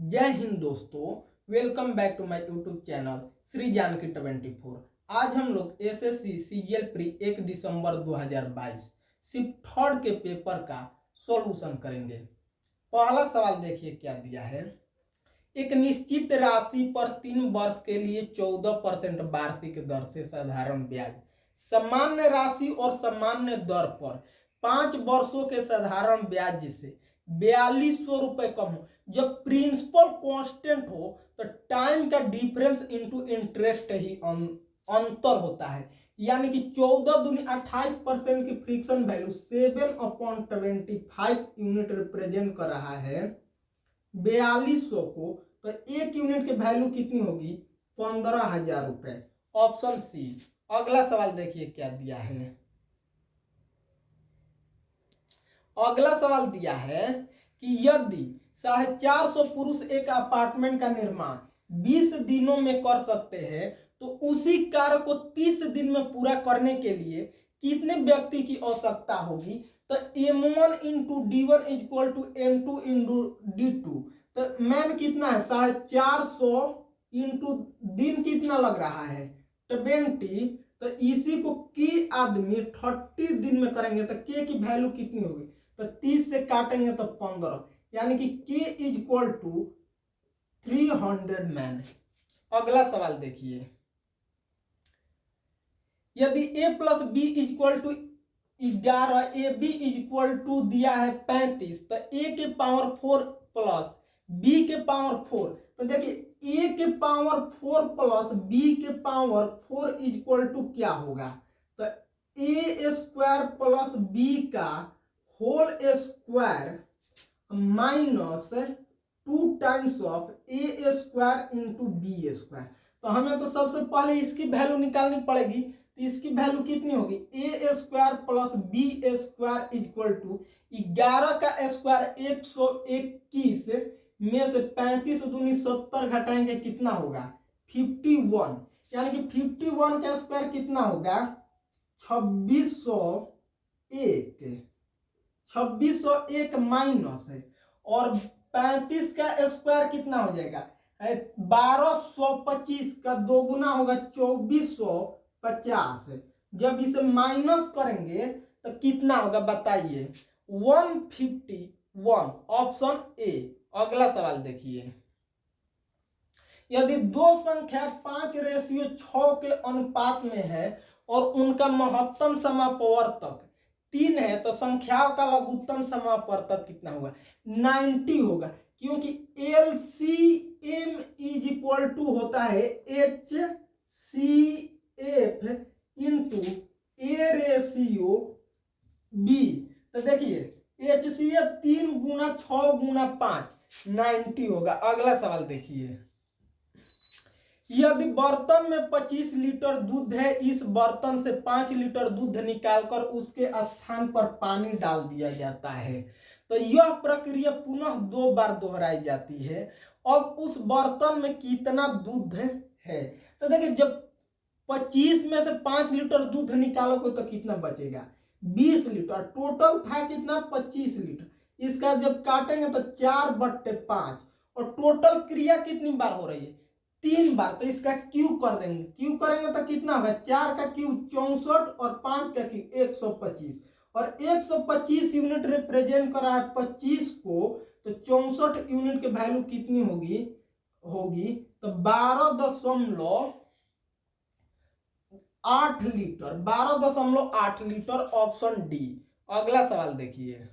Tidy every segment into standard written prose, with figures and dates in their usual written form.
जय हिंद दोस्तों, welcome back to my YouTube channel Shri Janaki 24। आज हम लोग एसएससी सीजीएल प्री 1 दिसंबर 2022 शिफ्ट थर्ड के पेपर का सॉल्यूशन करेंगे। पहला सवाल देखिए क्या दिया है। एक निश्चित राशि पर 3 वर्ष के लिए 14% वार्षिक दर से साधारण ब्याज, सामान्य राशि और सामान्य दर पर 5 वर्षों के साधारण ब्याज से 4200 रुपए कम हो। जब प्रिंसिपल कांस्टेंट हो तो टाइम का डिफरेंस इनटू इंटरेस्ट ही अंतर होता है। यानी कि 14 दूनी 28% की फ्रिक्शन वैल्यू 7/25 यूनिट रिप्रेजेंट कर रहा है 4200 को, तो एक यूनिट की वैल्यू कितनी होगी? 15,000 रुपए। Option C. अगला सवाल देखिए क्या दिया है। अगला सवाल दिया है कि यदि 450 पुरुष एक अपार्टमेंट का निर्माण 20 दिनों में कर सकते हैं तो उसी कार्य को 30 दिन में पूरा करने के लिए कितने व्यक्ति की आवश्यकता होगी? तो M1 into D1 equal to M2 into D2। तो मैन कितना है? 450 इंटू दिन कितना लग रहा है? 20। तो इसी को की आदमी 30 दिन में करेंगे तो के की वैल्यू कितनी होगी? तो 30 से काटेंगे तो 15, यानी कि K is equal to 300 man. अगला सवाल देखिए। यदि A plus B is equal to 11, A B is equal to दिया है 35, तो A के पावर 4 प्लस B के पावर 4, तो देखिए A के पावर 4 प्लस B के पावर 4 इज इक्वल टू क्या होगा? तो A स्क्वायर प्लस B का whole square minus 2 times of A square into B square. तो हमें तो सबसे पहले इसकी वैल्यू निकालनी पड़ेगी। तो इसकी वैल्यू कितनी होगी? A square plus B square equal to 11 का स्क्वायर 121 में से 35 दूनी 70 घटाएंगे कितना होगा? 51। यानी कि 51 का स्क्वायर कितना होगा? 2601 माइनस है, और 35 का स्क्वायर कितना हो जाएगा? 1225 का दो गुना होगा 2450। जब इसे माइनस करेंगे तो कितना होगा बताइए? 151। Option A. अगला सवाल देखिए। यदि दो संख्या 5:6 के अनुपात में है और उनका महत्तम समापवर्तक 3 है तो संख्याओं का लघुत्तम समापवर्तक कितना होगा? 90 होगा, क्योंकि LCM इज इक्वल टू होता है HCF into A ratio B। तो देखिए HCF 3 गुना 6 गुना 5 90 होगा। अगला सवाल देखिए। यदि बर्तन में 25 लीटर दूध है, इस बर्तन से 5 लीटर दूध निकालकर उसके स्थान पर पानी डाल दिया जाता है, तो यह प्रक्रिया पुनः 2 बार दोहराई जाती है। अब उस बर्तन में कितना दूध है? तो देखिए जब 25 में से 5 लीटर दूध निकालोगे तो कितना बचेगा? 20 लीटर। टोटल था कितना? 25 लीटर। इसका जब काटेंगे तो 4/5, और टोटल क्रिया कितनी बार हो रही है? 3 बार। तो इसका क्यू कर देंगे। क्यू करेंगे तो कितना होगा? 4 का क्यू 64 और 5 का क्यू 125, और 125 यूनिट रिप्रेजेंट कर रहा है 25 को, तो 64 यूनिट की वैल्यू कितनी होगी? तो 12.8 लीटर। 12.8 लीटर। Option D. अगला सवाल देखिए।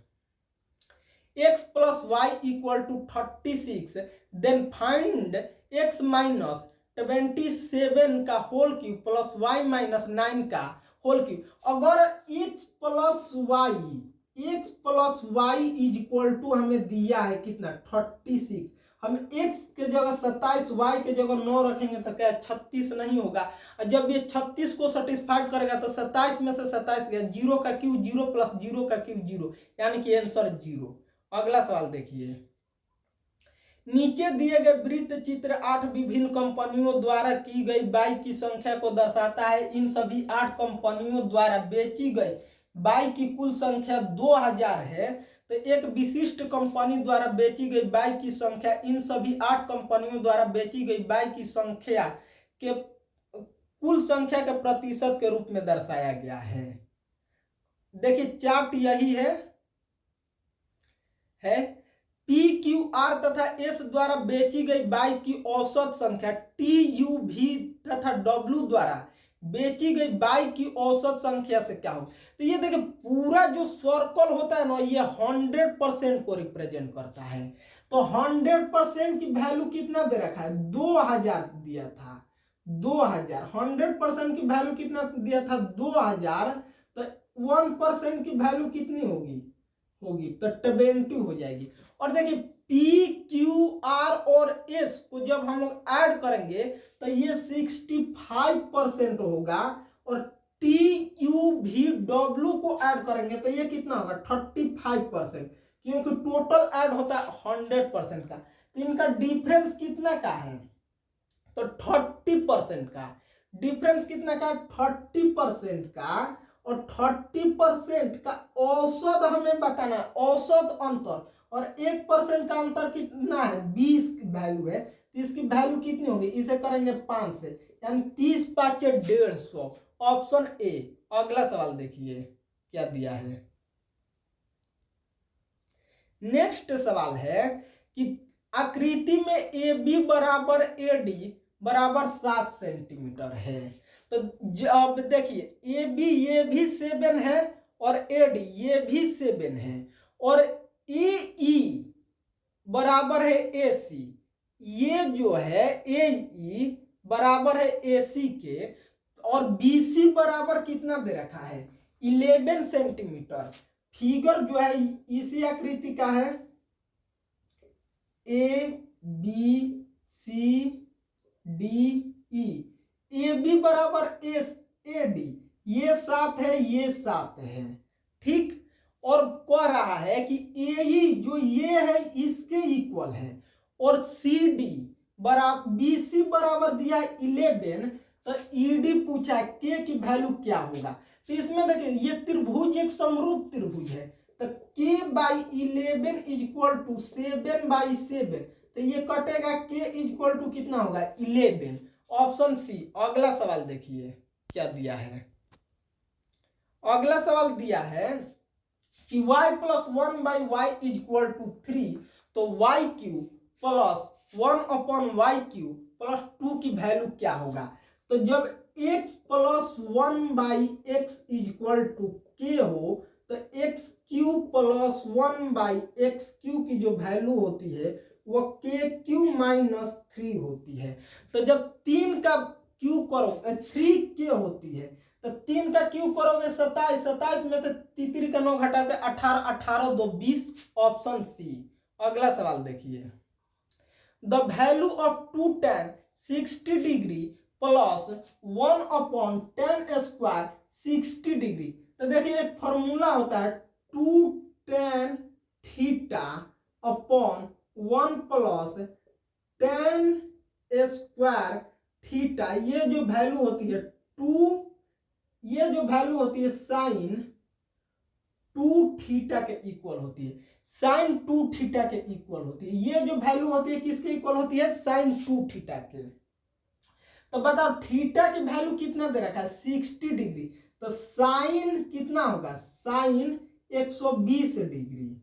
x plus y equal to 36, then find x minus 27 का whole cube plus y minus 9 का होल क्यूब। अगर x plus y is equal to हमें दिया है कितना? 36। हम x के जगह 27, y के जगह 9 रखेंगे तो क्या 36 नहीं होगा? और जब ये 36 को सेटिस्फाइड करेगा तो 27 में से 27 गया, 0 का क्यूब 0 प्लस 0 का क्यूब 0, यानी कि आंसर 0। अगला सवाल देखिए। नीचे दिए गए वृत्त चित्र 8 विभिन्न कंपनियों द्वारा की गई बाइक की संख्या को दर्शाता है। इन सभी 8 कंपनियों द्वारा बेची गई बाइक की कुल संख्या 2000 है, तो एक विशिष्ट कंपनी द्वारा बेची गई बाइक की संख्या इन सभी 8 कंपनियों द्वारा बेची गई बाइक की संख्या के कुल संख्या के प्रतिशत के रूप में दर्शाया गया है। देखिए चार्ट यही है पी क्यू आर तथा एस द्वारा बेची गई बाइक की औसत संख्या टी यू वी तथा डब्ल्यू द्वारा बेची गई बाइक की औसत संख्या से क्या हो। तो ये देखिए पूरा जो सर्कल होता है ना ये 100% को रिप्रेजेंट करता है। तो 100% की वैल्यू कितना दे रखा है 2000 दिया था 2000। 100% की वैल्यू कितना दिया था 2000। तो 1% की वैल्यू कितनी होगी तो 20 हो जाएगी। और देखिए पी क्यू आर और एस को जब हम लोग ऐड करेंगे तो ये 65% होगा और टी यू वी डब्ल्यू को ऐड करेंगे तो ये कितना होगा 35%, क्योंकि टोटल ऐड होता है 100% का। तो इनका डिफरेंस कितना का है तो 30% का डिफरेंस कितना का 30% का। और 30% का औसत हमें बताना है, औसत अंतर। और 1% का अंतर कितना है 20 की वैल्यू है तो इसकी वैल्यू कितनी होगी इसे करेंगे 5 से यानी 30 5 150। Option A. अगला सवाल देखिए क्या दिया है। नेक्स्ट सवाल है कि आकृति में ए बी बराबर ए डी बराबर 7 सेंटीमीटर है। तो अब देखिए ए बी ये भी 7 है और ए डी ये भी 7 है और ए ई बराबर है ए सी। ये जो है ए ई बराबर है ए सी के और बी सी बराबर कितना दे रखा है 11 सेंटीमीटर। फिगर जो है इसी आकृति का है A B C D E. A B बराबर ए डी ये 7 है ये 7 है ठीक। और कह रहा है कि ए ई जो ये है इसके इक्वल है और सी डी बराबर बी सी बराबर दिया है 11। तो ई डी पूछा के की वैल्यू क्या होगा। तो इसमें देखिए ये त्रिभुज एक समरूप त्रिभुज है तो k by 11 is equal to 7 by 7। तो ये कटेगा k इज इक्वल टू कितना होगा 11। Option C. अगला सवाल देखिए क्या दिया है। अगला सवाल दिया है कि y plus 1 by y is equal to 3। तो y cube plus 1 upon y cube plus 2 की वैल्यू क्या होगा। तो जब x plus 1 by x is equal to k हो तो x cube plus 1 by x cube की जो वैल्यू होती है वो के क्यू माइनस 3 होती है। तो जब 3 का क्यू करो 3 के होती है तो 3 का क्यू करोगे 27। 27 में से 3 का 9 घटा के 18। 18 2 20। Option C. अगला सवाल देखिए। The value of 2 tan 60 degree plus 1 upon tan square 60 degree. तो देखिए एक फॉर्मूला होता है 2 tan theta upon 1 plus tan square theta. ये जो वैल्यू होती है 2 ये जो वैल्यू होती है साइन 2 थीटा के इक्वल होती है। साइन 2 थीटा के इक्वल होती है। ये जो वैल्यू होती है किसके इक्वल होती है साइन 2 थीटा के। तो बताओ थीटा की वैल्यू कितना दे रखा है 60 डिग्री। तो साइन कितना होगा साइन 120 डिग्री।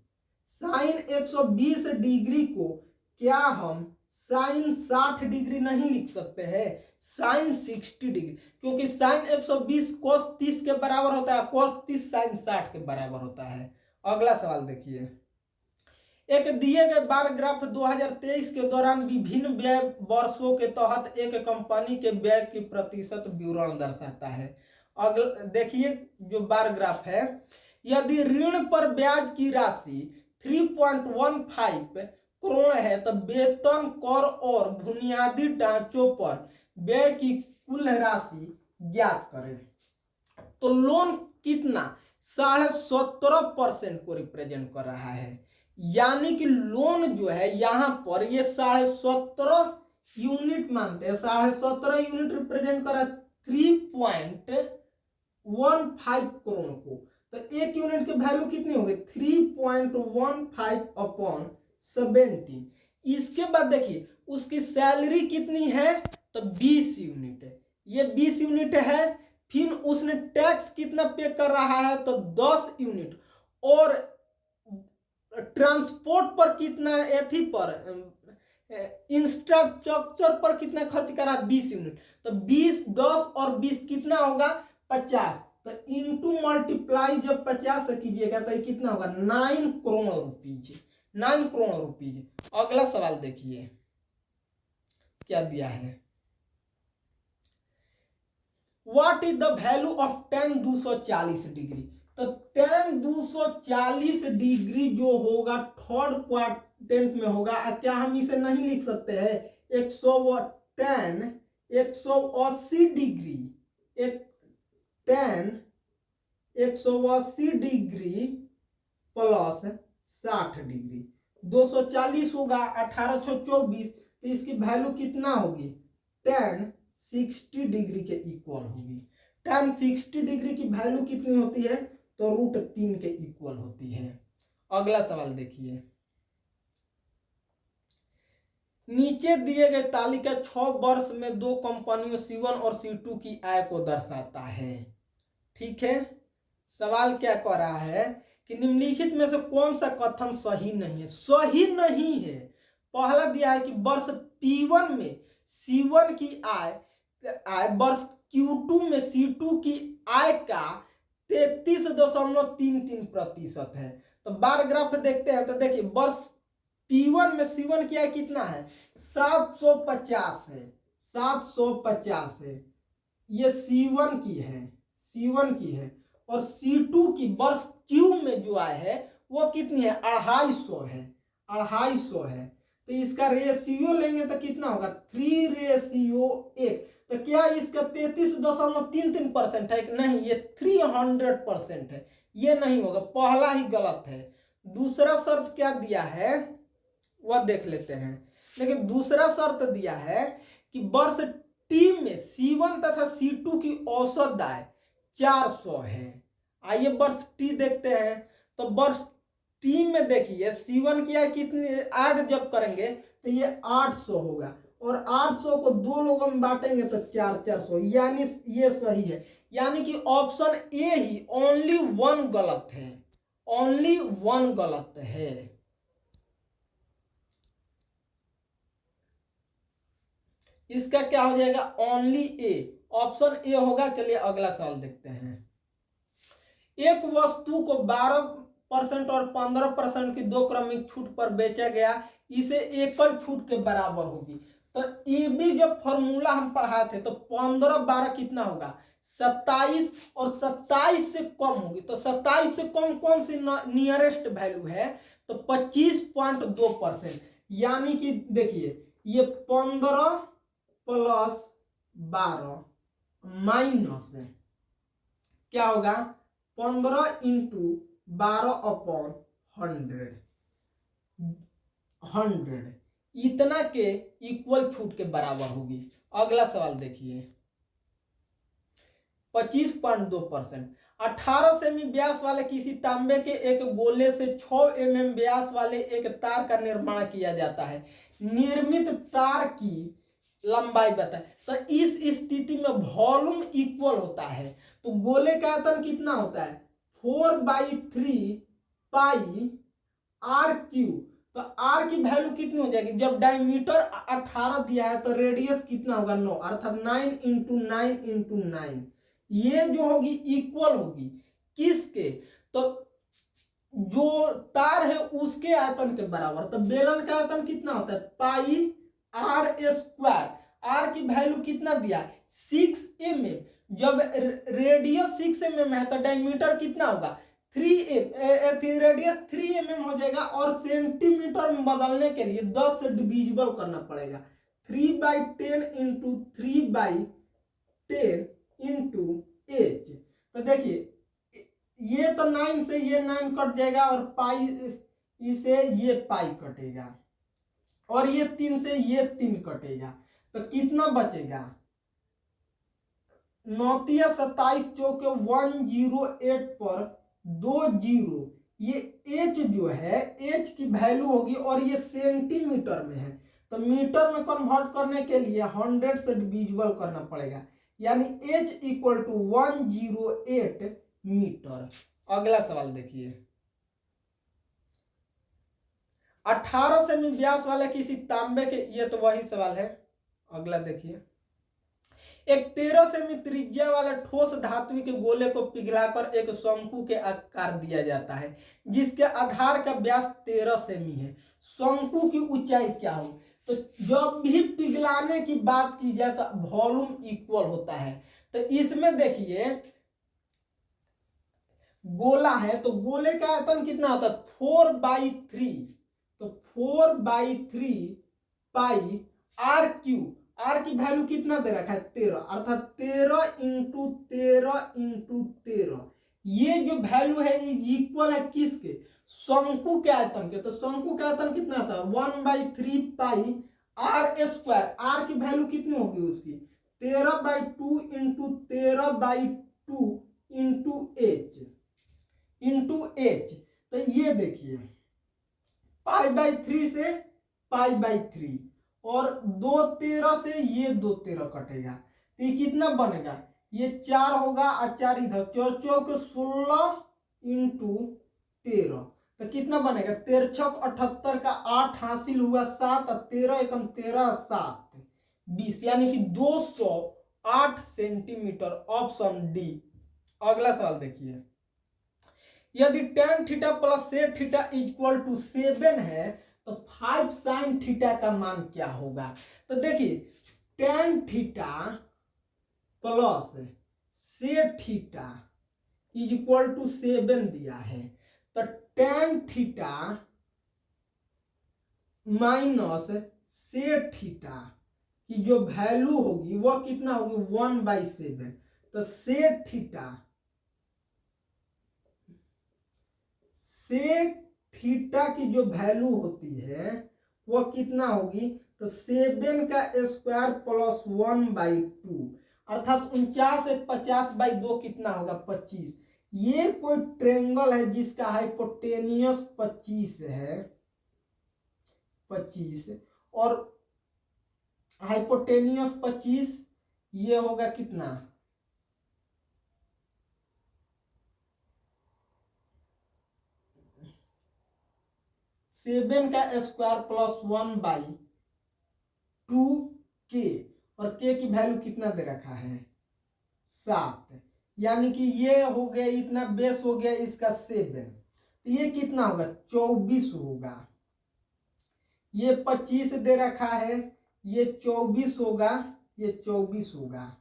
साइन 120 डिग्री को क्या हम साइन 60 डिग्री नहीं लिख सकते हैं साइन 60 डिग्री, क्योंकि साइन 120 कोस 30 के बराबर होता है कोस 30 साइन 60 के बराबर होता है। अगला सवाल देखिए। एक दिए गए बार ग्राफ 2023 के दौरान विभिन्न व्यय वर्षों के तहत एक कंपनी के व्यय की प्रतिशत विवरण दर्शाता है। अगला देखिए जो बार ग्राफ है यदि ऋण पर ब्याज की राशि 3.15 करोड़ है तो वेतन कर और बुनियादी ढांचों पर व्यय की कुल राशि ज्ञात करें। तो लोन कितना 17.5% को रिप्रेजेंट कर रहा है। यानी कि लोन जो है यहां पर ये 17.5 यूनिट मानते हैं। 17.5 यूनिट रिप्रेजेंट कर रहा है 3.15 करोड़ को। तो एक यूनिट की वैल्यू कितनी होगी 3.15/17। इसके बाद देखिए उसकी सैलरी कितनी है तो 20 यूनिट है, ये 20 यूनिट है। फिर उसने टैक्स कितना पे कर रहा है तो 10 यूनिट, और ट्रांसपोर्ट पर कितना, एथी पर इंफ्रास्ट्रक्चर पर कितना खर्च करा 20 यूनिट। तो 20 10 और 20 कितना होगा 50। तो इनटू मल्टीप्लाई जब 50 से कीजिएगा तो ये कितना होगा 9 करोड़ रुपीज, 9 करोड़ रुपीज। अगला सवाल देखिए क्या दिया है, what is the value of tan 240 degree. तो tan 240 डिग्री जो होगा थर्ड क्वाड्रेंट में होगा। क्या हम इसे नहीं लिख सकते हैं 180 degree, tan 180 degree plus 60 degree, 240 होगा 1824, तो इसकी वैल्यू कितना होगी tan 60 डिग्री के इक्वल होगी। tan 60 डिग्री की वैल्यू कितनी होती है तो √3 के इक्वल होती है। अगला सवाल देखिए, नीचे दिए गए तालिका 6 वर्ष में दो कंपनियों C1 और C2 की आय को दर्शाता है। ठीक है, सवाल क्या कह रहा है कि निम्नलिखित में से कौन सा कथन सही नहीं है। सही नहीं है, पहला दिया है कि वर्ष P1 में C1 की आय वर्ष Q2 में C2 की आय का 33.33% है। तो बार ग्राफ देखते हैं तो देखिए वर्ष P1 में C1 की आय कितना है 750 है, 750 है, ये C1 की है, C1 की है। और C2 की वर्ष Q में जो आय है वो कितनी है 250 है, 250 है। तो इसका रेशियो लेंगे तो कितना होगा 3:1। तो क्या इसका 33.33% है कि नहीं, ये 300% है, ये नहीं होगा, पहला ही गलत है। दूसरा शर्त क्या दिया है वह देख लेते हैं। लेकिन दूसरा शर्त दिया है कि वर्ष T में C1 तथा C2 की औसत आय 400 है। आइए वर्ष T देखते हैं। तो वर्ष T में देखिए C1 की आय कितनी, ऐड जब करेंगे तो ये 800 होगा, और 800 को दो लोगों में बांटेंगे तो 400, यानी ये सही है। यानी कि ऑप्शन ए ही ओनली 1 गलत है, ओनली 1 गलत है। इसका क्या हो जाएगा ओनली ए, ऑप्शन ए होगा। चलिए अगला सवाल देखते हैं। एक वस्तु को 12% और 15% की दो क्रमिक छूट पर बेचा गया, इसे एकल छूट के बराबर होगी। तो ये भी जब फॉर्मूला हम पढ़ाए थे तो 15 12 कितना होगा 27, और 27 से कम होगी। तो 27 से कम कौन सी नियरेस्ट वैल्यू है तो 25.2%। यानी कि देखिए ये 15 + 12 माइनस क्या होगा 15 × 12/100, 100 इतना के इक्वल छूट के बराबर होगी। अगला सवाल देखिए 25.2%। 18 सेमी व्यास वाले किसी तांबे के एक गोले से 6 mm व्यास वाले एक तार का निर्माण किया जाता है। निर्मित तार की लंबाई बताए। तो इस स्थिति में वॉल्यूम इक्वल होता है। तो गोले का आयतन कितना होता है 4/3 पाई r3। तो r की वैल्यू कितनी हो जाएगी, जब डायमीटर 18 दिया है तो रेडियस कितना होगा 9, अर्थात 9 × 9 × 9। ये जो होगी इक्वल होगी किसके, तो जो तार है उसके आयतन के बराबर। तो बेलन का आयतन कितना होता है πr²। r की वैल्यू कितना दिया 6 mm, जब रेडियस 6 mm है तो डायमीटर कितना होगा 3 रेडियस 3 mm हो जाएगा। और सेंटीमीटर में बदलने के लिए 10 से डिविजिबल करना पड़ेगा, 3/10 × 3/10 × h। तो देखिए ये तो 9 से ये 9 कट जाएगा, और पाई इसे ये पाई कटेगा, और ये 3 से ये 3 कटेगा। तो कितना बचेगा 9 × 27 = 108 पर 2 जीरो, ये एच जो है एच की वैल्यू होगी और ये सेंटीमीटर में है, तो मीटर में कन्वर्ट करने के लिए 100 से डिविजिबल करना पड़ेगा, यानी h इक्वल टू 108 मीटर। अगला सवाल देखिए, 18 सेमी व्यास वाले किसी तांबे के, ये तो वही सवाल है। अगला देखिए, एक 13 सेमी त्रिज्या वाले ठोस धातु के गोले को पिघलाकर एक शंकु के आकार दिया जाता है जिसके आधार का व्यास 13 सेमी है। शंकु की ऊंचाई क्या हो? तो जब भी पिघलाने की बात की जाए तो वॉल्यूम इक्वल होता है। तो इसमें देखिए गोला है तो गोले का आयतन कितना होता है? 4/3। तो 4/3 पाई आर क्यू, आर की वैल्यू कितना दे रखा है? 13, अर्थात 13 × 13 × 13। ये जो वैल्यू है इक्वल है किसके? शंकु के आयतन के। तो शंकु का आयतन कितना था? 1/3 पाई आर स्क्वायर। आर की वैल्यू कितनी होगी उसकी? 13/2 × 13/2 × h। तो ये देखिए π/3 से π/3 और 2 13 से ये 2 13 कटेगा, तो ये कितना बनेगा? ये 4 होगा और 4 इधर, 4 चौक 16 × 13, तो कितना बनेगा? 13 छक 78 का 8 हासिल हुआ 7 और 13 एकम 13 7 20, यानी कि 208 सेंटीमीटर। Option D. अगला सवाल देखिए, यदि tan theta plus sec theta equal to 7 है तो 5 sin थीटा का मान क्या होगा? तो देखिए tan theta plus sec theta equal to 7 दिया है, तो tan theta minus sec theta की जो वैल्यू होगी वह कितना होगी? 1/7। तो सेक थीटा की जो वैल्यू होती है वह कितना होगी? तो 7 का स्क्वायर प्लस 1/2, अर्थात 49 एक 50/2 कितना होगा? 25। ये कोई ट्रेंगल है जिसका हाइपोटेनियस 25 है, 25, और हाइपोटेनियस 25 ये होगा कितना? 7 का स्क्वायर प्लस 1/2k, और k की वैल्यू कितना दे रखा है? 7, यानी कि ये हो गया इतना, बेस हो गया इसका 7, तो ये कितना होगा? 24 होगा। ये 25 दे रखा है, ये 24 होगा, ये 24 होगा।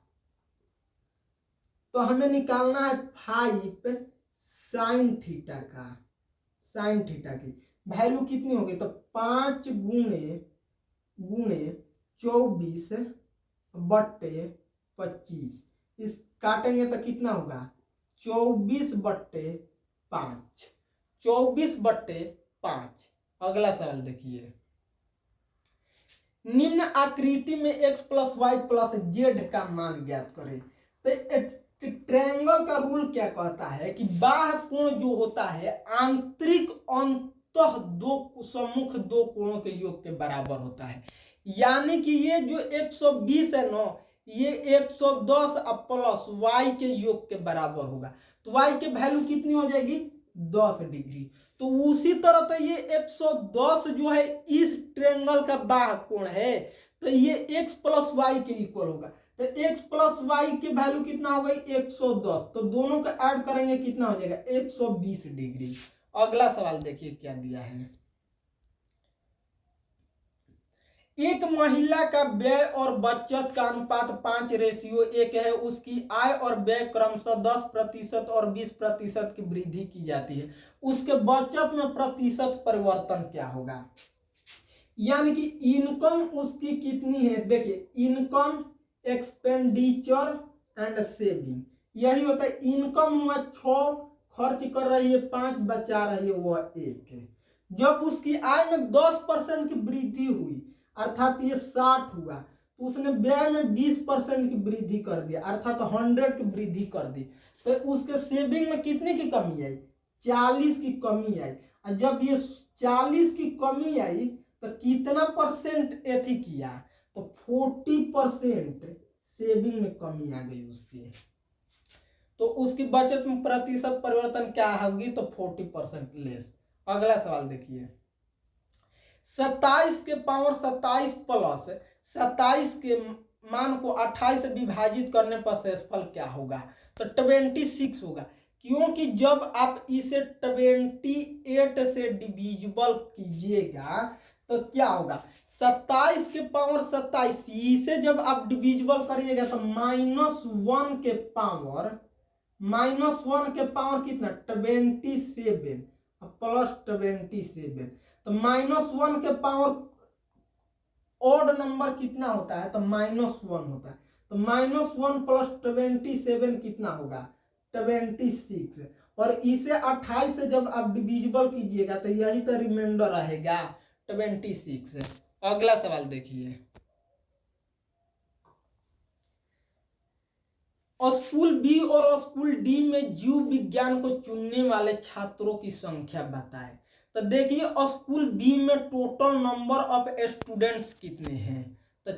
तो हमें निकालना है 5 sin थीटा का। sin थीटा की वैल्यू कितनी होगी? तो 5 गुणे 24/25, इस काटेंगे तो कितना होगा? 24/5, 24/5। अगला सवाल देखिए, निम्न आकृति में x + y + z का मान ज्ञात करें। तो ट्रायंगल का रूल क्या कहता है कि बाह्य कोण जो होता है आंतरिक अंतः दो सम्मुख दो कोणों के योग के बराबर होता है, यानी कि ये जो 120 है ना, ये 110 प्लस y के योग के बराबर होगा। तो y के वैल्यू कितनी हो जाएगी? 10 डिग्री। तो उसी तरह तो ये 110 जो है इस ट्रायंगल का बाह्य कोण है, तो ये x + y के इक्वल होगा। तो x + y की वैल्यू कितना होगा? 110। तो दोनों को ऐड करेंगे कितना हो जाएगा? 120 डिग्री। अगला सवाल देखिए क्या दिया है, एक महिला का व्यय और बचत का अनुपात 5:1 है, उसकी आय और व्यय क्रमशः 10% और 20% की वृद्धि की जाती है, उसके बचत में प्रतिशत परिवर्तन क्या होगा? यानी कि इनकम उसकी कितनी है? देखिए इनकम, एक्सपेंडिचर एंड सेविंग, यही होता है। इनकम हुआ 6, खर्च कर रही है 5, बचा रही है वह 1 है। जब उसकी आय में 10% की वृद्धि हुई, अर्थात ये 60 हुआ, तो उसने व्यय में 20% की वृद्धि कर दिया, अर्थात 100 की वृद्धि कर दी, तो उसके सेविंग में कितने की कमी आई? 40 की कमी आई, और जब ये 40 की कमी आई तो कितना परसेंट एथी किया, तो 40% सेविंग में कमी आ गई उसकी। तो उसकी बचत में प्रतिशत परिवर्तन क्या होगी, तो 40% लेस। अगला सवाल देखिए, 27 के पावर 27 प्लस 27 के मान को 28 से विभाजित करने पर शेषफल क्या होगा, तो 26 होगा, क्योंकि जब आप इसे 28 से डिविजिबल कीजिएगा तो क्या होगा, 27 के पावर 27 इसे जब आप डिविजिबल करिएगा तो -1 के पावर कितना 27 प्लस 27, तो -1 के पावर ऑड नंबर कितना होता है, तो -1 होता है, तो -1 प्लस 27 कितना होगा 26, और इसे 28 से जब आप डिविजिबल कीजिएगा तो यही तो रिमाइंडर रहेगा 26। अगला सवाल देखिए, स्कूल बी और स्कूल डी में जीव विज्ञान को चुनने वाले छात्रों की संख्या बताएं। तो देखिए स्कूल बी में टोटल नंबर ऑफ स्टूडेंट्स कितने हैं, तो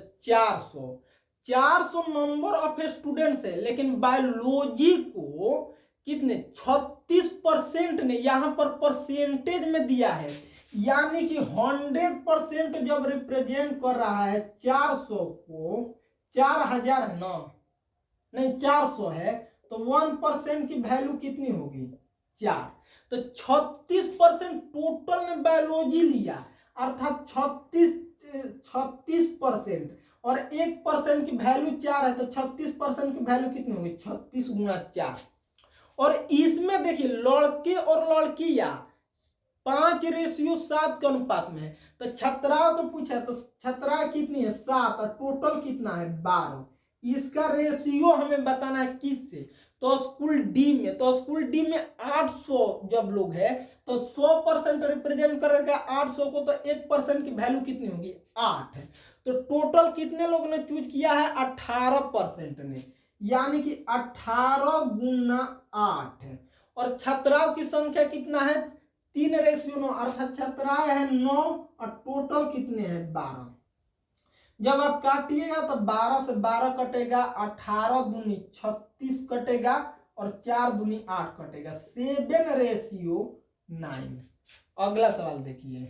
400 नंबर ऑफ स्टूडेंट्स है, लेकिन बायोलॉजी को कितने 36% ने यहाँ पर परसेंटेज में दिया है, यानी कि 100% जब रिप्रेजेंट कर रहा है 400 को, 4000 है ना, नहीं 400 है, तो 1% की वैल्यू कितनी होगी 4, तो 36% टोटल ने बायोलॉजी लिया, अर्थात 36%, और 1% की वैल्यू 4 है, तो 36% की वैल्यू कितनी होगी 36 गुना 4। और इसमें देखिए लड़के और लड़कियां 5:7 के अनुपात में है, तो छात्राओं को पूछा तो छात्राएं कितनी है 7, और टोटल कितना है 12, इसका रेशियो हमें बताना है किससे, तो स्कूल डी में, तो स्कूल डी में 800 जब लोग है तो 100% रिप्रेजेंट करेगा 800 को, तो 1% की वैल्यू कितनी होगी 8 है, तो टोटल कितने लोग ने चूज किया है 18% ने, यानी कि 18 गुना 8 है, और छात्राओं की संख्या कितना है 3:9, अर्थात छात्राएं हैं 9 और टोटल कितने हैं 12। जब आप काटिएगा तो 12 से 12 कटेगा, 18 दूनी 36 कटेगा, और 4 दूनी 8 कटेगा, 7:9। अगला सवाल देखिए,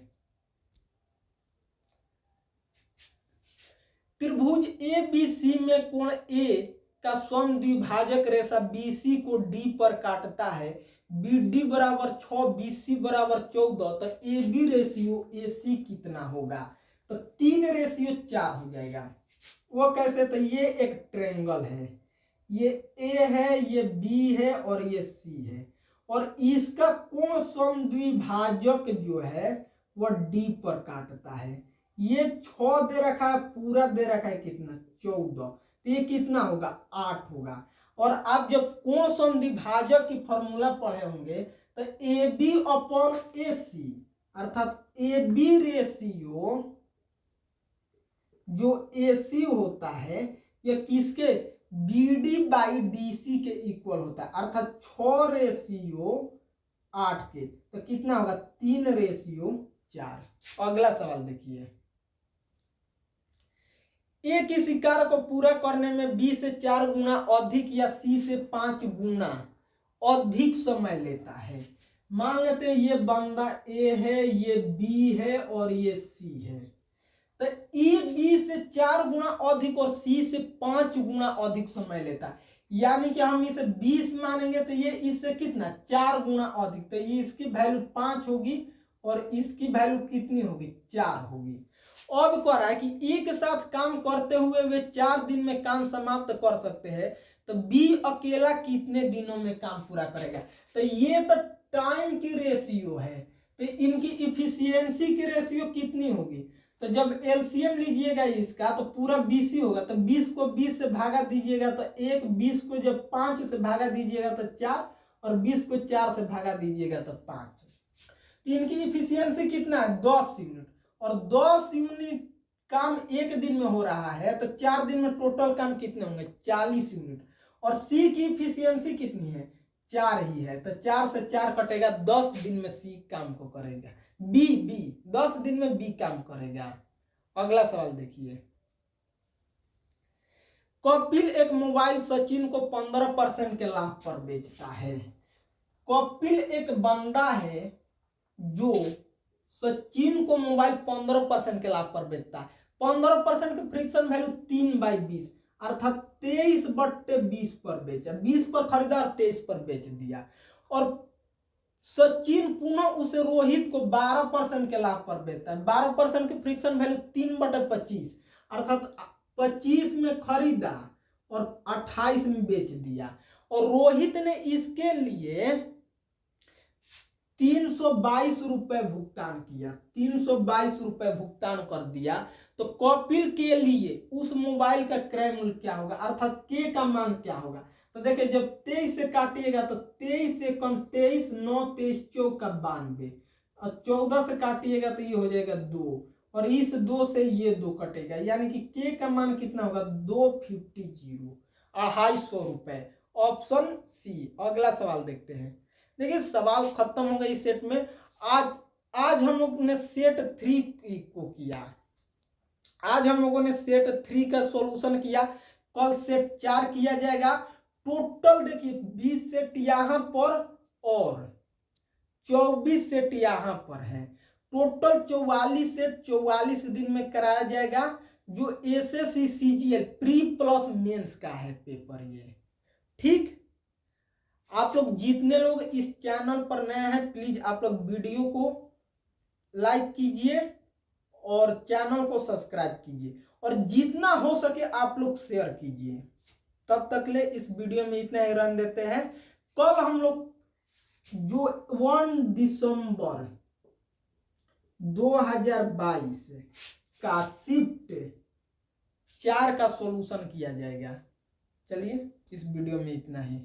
त्रिभुज ABC में कोण A का समद्विभाजक रेखा BC को D पर काटता है, BD बराबर 6, BC बराबर 14, तो AB रेशियो AC कितना होगा, तो 3:4 हो जाएगा। वो कैसे, तो ये एक ट्रायंगल है, ये A है, ये B है और ये C है, और इसका कोण समद्विभाजक जो है वह D पर काटता है, ये 6 दे रखा है, पूरा दे रखा है कितना 14, तो ये कितना होगा 8 होगा। और आप जब कोण समद्विभाजक की फॉर्मूला पढ़े होंगे तो AB अपॉन AC, अर्थात AB रेशियो जो AC होता है ये किसके BD बाई DC के इक्वल होता है, अर्थात 6:8 के, तो कितना होगा 3:4। अगला सवाल देखिए, एक ही कार्य को पूरा करने में B से 4 गुना अधिक या C से 5 गुना अधिक समय लेता है। मान लेते हैं ये बंदा A है, ये B है और ये C है, तो E B से 4 गुना अधिक और C से 5 गुना अधिक समय लेता है, यानी कि हम इसे 20 मानेंगे तो ये इससे कितना 4 गुना अधिक, तो ये इसकी वैल्यू 5 होगी और इसकी वैल्यू कितनी होगी 4 होगी। अब कह रहा है कि एक साथ काम करते हुए वे 4 दिन में काम समाप्त कर सकते हैं, तो B अकेला कितने दिनों में काम पूरा करेगा, तो ये तो टाइम की रेशियो है, तो इनकी इफिशियंसी की रेशियो कितनी होगी, तो जब एलसीएम लीजिएगा इसका तो पूरा 20 होगा, तो 20 को 20 से भागा दीजिएगा तो 1, 20 को जब 5 से भागा दीजिएगा तो 4, और 20 को 4 से भागा दीजिएगा तो 5, तो इनकी इफिशियंसी कितना है 10 यूनिट, और 10 यूनिट काम एक दिन में हो रहा है, तो 4 दिन में टोटल काम कितने होंगे 40 यूनिट, और सी की इफिशियंसी कितनी है 4 ही है, तो 4 से 4 कटेगा, 10 दिन में सी काम को करेगा। बी 10 दिन में बी काम करेगा। अगला सवाल देखिए, कपिल एक मोबाइल सचिन को 15% के लाभ पर बेचता है। कपिल एक बंदा है जो सचिन को मोबाइल 15% के लाभ पर बेचता है। 15% की फ्रिक्शन वैल्यू 3/20 अर्थात 23/20 पर बेचा। 20 पर खरीदा और 23 पर बेच दिया। और सचिन पुनः उसे रोहित को 12% के लाभ पर बेचता है। 12% की फ्रिक्शन वैल्यू 3/25 अर्थात 25 में खरीदा और 28 में बेच दिया। और रोहित ने इसके लिए 322 रुपए भुगतान किया, 322 रुपए भुगतान कर दिया। तो कपिल के लिए उस मोबाइल का क्रय मूल्य क्या होगा, अर्थात के का मान क्या होगा। तो देखिए, जब 23 से काटिएगा तो 23 से कम 23, 9 23 चौका 92 और 14 से काटिएगा तो ये हो जाएगा 2 और इस 2 से ये 2 कटेगा, यानी कि के का मान कितना होगा 250, 250 रुपए। Option C. अगला सवाल देखते हैं। देखिए, सवाल खत्म हो गए इस सेट में। आज हम लोग ने सेट 3 को किया। आज हम लोगों ने सेट 3 का सॉल्यूशन किया। कल सेट 4 किया जाएगा। टोटल देखिए 20 सेट यहां पर और 24 सेट यहां पर है। टोटल 44 सेट 44 दिन में कराया जाएगा, जो SSC CGL pre plus mains का है पेपर ये। ठीक, आप लोग जितने लोग इस चैनल पर नए हैं, प्लीज आप लोग वीडियो को लाइक कीजिए और चैनल को सब्सक्राइब कीजिए और जितना हो सके आप लोग शेयर कीजिए। तब तक ले इस वीडियो में इतना ही रन देते हैं। कल हम लोग जो 1 दिसंबर 2022 का शिफ्ट 4 का सॉल्यूशन किया जाएगा। चलिए, इस वीडियो में इतना ही।